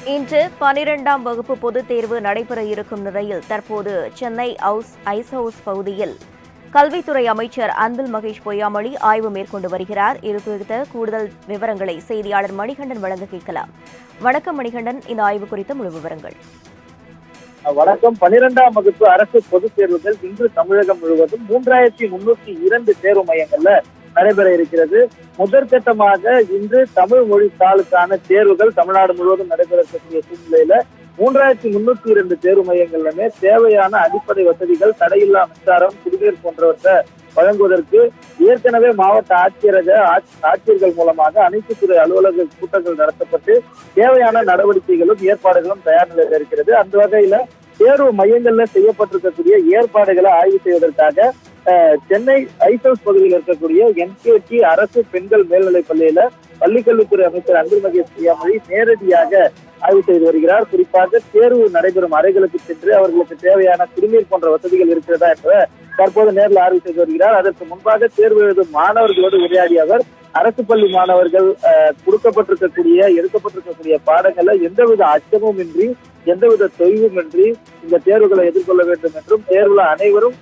இன்று 12ஆம் வகுப்பு பொதுத் தேர்வு நடைபெற இருக்கும் நிலையில் தற்போது சென்னை ஐஸ் ஹவுஸ் பகுதியில் கல்வித்துறை அமைச்சர் அன்பில் மகேஷ் பொய்யாமொழி ஆய்வு மேற்கொண்டு வருகிறார். இது குறித்த கூடுதல் விவரங்களை செய்தியாளர் மணிகண்டன் வழங்க கேட்கலாம். வணக்கம் மணிகண்டன், இந்த ஆய்வு குறித்த முழு விவரங்கள். வணக்கம். 12ஆம் வகுப்பு அரசு பொதுத் தேர்வுகள் இன்று தமிழகம் முழுவதும் 3302 தேர்வு மையங்கள்ல நடைபெற இருக்கிறது. முதற்கட்டமாக இன்று தமிழ் மொழி தாளுக்கான தேர்வுகள் தமிழ்நாடு முழுவதும் நடைபெறக்கூடிய சூழ்நிலையில 3302 தேர்வு மையங்களிலுமே தேவையான அடிப்படை வசதிகள், தடையில்லா மின்சாரம், குடிநீர் போன்றவற்றை வழங்குவதற்கு ஏற்கனவே மாவட்ட ஆட்சியர்கள் மூலமாக அனைத்து துறை அலுவலக கூட்டங்கள் நடத்தப்பட்டு தேவையான நடவடிக்கைகளும் ஏற்பாடுகளும் தயார் நிலையில் இருக்கிறது. அந்த வகையில தேர்வு மையங்கள்ல செய்யப்பட்டிருக்கக்கூடிய ஏற்பாடுகளை ஆய்வு செய்வதற்காக சென்னை ஐஸ் ஹவுஸ் பகுதியில் இருக்கக்கூடிய என்கேடி அரசு பெண்கள் மேல்நிலைப் பள்ளியில பள்ளிக்கல்வித்துறை அமைச்சர் அன்பில் மகேஷ் பொய்யாமொழி நேரடியாக ஆய்வு செய்து வருகிறார். குறிப்பாக தேர்வு நடைபெறும் அறைகளுக்கு சென்று அவர்களுக்கு தேவையான குடிநீர் போன்ற வசதிகள் இருக்கிறதா என்ற தற்போது நேரில் ஆய்வு செய்து வருகிறார். அதற்கு முன்பாக தேர்வு எழுதும் மாணவர்களோடு உரையாடிய அவர் அரசு பள்ளி மாணவர்கள் எடுக்கப்பட்டிருக்கக்கூடிய பாடங்களை எந்தவித அச்சமும் இன்றி, எந்தவித தொய்வும் இன்றி இந்த தேர்வுகளை எதிர்கொள்ள வேண்டும் என்றும், தேர்வுல அனைவரும்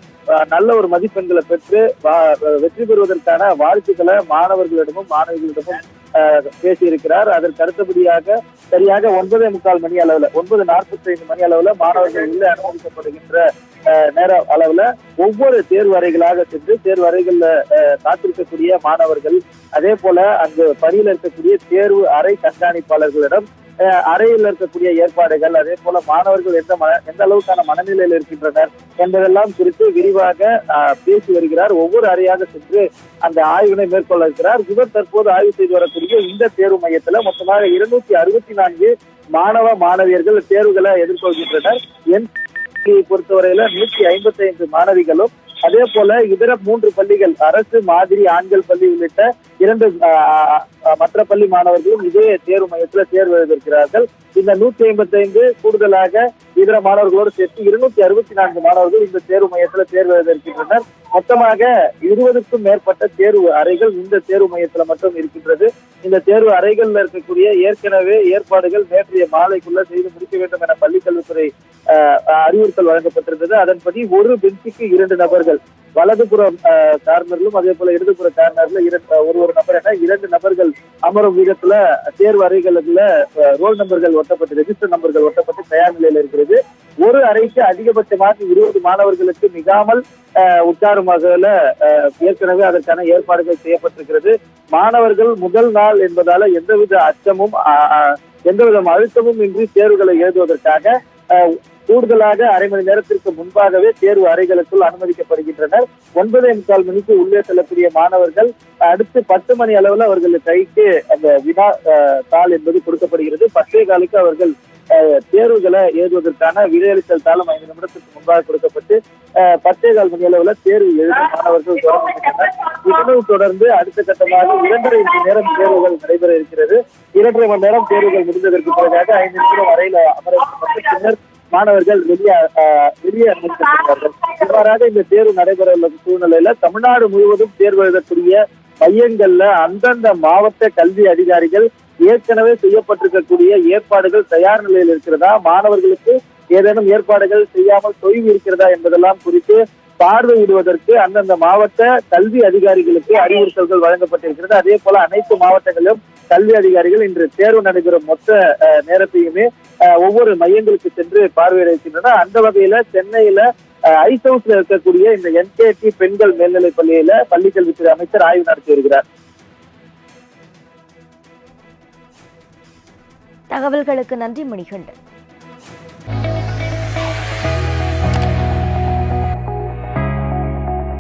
நல்ல ஒரு மதிப்பெண்களை பெற்று வெற்றி பெறுவதற்கான வாழ்த்துக்களை மாணவர்களிடமும் மாணவிகளிடமும் பேசியிருக்கிறார். அதற்கு அடுத்தபடியாக சரியாக 9:45 மணி அளவுல 9:45 மணி அளவுல மாணவர்கள் உள்ளே அனுமதிக்கப்படுகின்ற நேர அளவுல ஒவ்வொரு தேர்வு அறைகளாக சென்று தேர்வு அறைகள்ல காத்திருக்கக்கூடிய மாணவர்கள், அதே போல அங்கு பணியில் இருக்கக்கூடிய தேர்வு அறை கண்காணிப்பாளர்களிடம் அறையில் இருக்கக்கூடிய ஏற்பாடுகள், அதே போல மாணவர்கள் எந்த அளவுக்கான மனநிலையில் இருக்கின்றனர் என்பதெல்லாம் குறித்து விரிவாக பேசி வருகிறார். ஒவ்வொரு அறையாக சென்று அந்த ஆய்வினை மேற்கொள்ள இருக்கிறார். இவர் தற்போது ஆய்வு செய்து வரக்கூடிய இந்த தேர்வு மையத்துல மொத்தமாக 264 மாணவ மாணவியர்கள் தேர்வுகளை எதிர்கொள்கின்றனர். பொறுத்தவரையில 155 மாணவிகளும், அதே போல இதர 3 பள்ளிகள், அரசு மாதிரி ஆண்கள் பள்ளி உள்ளிட்ட 2 மற்ற பள்ளி மாணவர்களும் இதே தேர்வு மையத்துல தேர்வு எழுதியிருக்கிறார்கள். இந்த 155 கூடுதலாக இதர மாணவர்களோடு சேர்த்து 264 மாணவர்கள் இந்த தேர்வு மையத்துல தேர்வு எழுதியிருக்கின்றனர். மொத்தமாக 20க்கும் மேற்பட்ட தேர்வு அறைகள் இந்த தேர்வு மையத்துல மட்டும் இருக்கின்றது. இந்த தேர்வு அறைகள்ல இருக்கக்கூடிய ஏற்கனவே ஏற்பாடுகள் நேற்றைய மாலைக்குள்ள செய்து முடிக்க வேண்டும் என பள்ளிக்கல்வித்துறை அறிவுறுத்தல் வழங்கப்பட்டிருந்தது. அதன்படி ஒரு பெஞ்சுக்கு 2 நபர்கள், வலதுபுறம் கார்னரிலும் அதே போல இடதுபுற கார்னர்ல ஒரு நபர் என 2 நபர்கள் அமரும் விதத்துல தேர்வு அறைகளுக்குள்ள ரோல் நம்பர்கள் ஒட்டப்பட்டு, ரெஜிஸ்டர் நம்பர்கள் ஒட்டப்பட்டு தயார் நிலையில இருக்கிறது. ஒரு அறைக்கு அதிகபட்சமாக 20 மாணவர்களுக்கு மிகாமல் உட்காரும் வகையில ஏற்கனவே அதற்கான ஏற்பாடுகள் செய்யப்பட்டிருக்கிறது. மாணவர்கள் முதல் நாள் என்பதால எந்தவித அச்சமும் எந்தவித அழுத்தமும் இன்றி தேர்வுகளை எழுதுவதற்காக கூடுதலாக அரை மணி நேரத்திற்கு முன்பாகவே தேர்வு அறைகளுக்குள் அனுமதிக்கப்படுகின்றனர். 9:45 மணிக்கு உள்ளே செல்லக்கூடிய மாணவர்கள் அடுத்து 10 மணி அளவுல அவர்கள் கைக்கு அந்த வினா தாள் என்பது கொடுக்கப்படுகிறது. 10:15 அவர்கள் தேர்வுகளை எழுதுவதற்கான விடையளித்தல் தாளும் 5 நிமிடத்திற்கு முன்பாக கொடுக்கப்பட்டு 10:15 மணி அளவுல தேர்வு எழுதும் மாணவர்கள் தொடங்குகின்றனர். இதனைத் தொடர்ந்து அடுத்த கட்டமாக 2.5 மணி நேரம் தேர்வுகள் நடைபெற இருக்கிறது. 2.5 மணி நேரம் தேர்வுகள் முடிந்ததற்கு பிறகாக 5 நிமிடம் அறையில அமர வைக்கப்பட்டு பின்னர் மாணவர்கள் வெளியே அனுமதிக்கப்படுகிறார்கள். இவ்வாறாக இந்த தேர்வு நடைபெற உள்ள சூழ்நிலையில தமிழ்நாடு முழுவதும் தேர்வு எழுதக்கூடிய மையங்கள்ல அந்தந்த மாவட்ட கல்வி அதிகாரிகள் ஏற்கனவே செய்யப்பட்டிருக்கக்கூடிய ஏற்பாடுகள் தயார் நிலையில் இருக்கிறதா, மாணவர்களுக்கு ஏதேனும் ஏற்பாடுகள் செய்யாமல் தொய்வு இருக்கிறதா என்பதெல்லாம் குறித்து பார்வையிடுவதற்கு அந்தந்த மாவட்ட கல்வி அதிகாரிகளுக்கு அறிவுறுத்தல்கள் வழங்கப்பட்டிருக்கிறது. அதே போல அனைத்து மாவட்டங்களிலும் கல்வி அதிகாரிகள் இன்று தேர்வு நடைபெறும் மொத்த நேரத்தையுமே ஒவ்வொரு மையங்களுக்கு சென்று பார்வையிட இருக்கின்றனர். அந்த வகையில சென்னையில ஐஸ் ஹவுஸ்ல இருக்கக்கூடிய இந்த என்கேடி பெண்கள் மேல்நிலைப் பள்ளியில பள்ளிக்கல்வித்துறை அமைச்சர் ஆய்வு நடத்தி வருகிறார். தகவல்களுக்கு நன்றி மணிகண்டன்.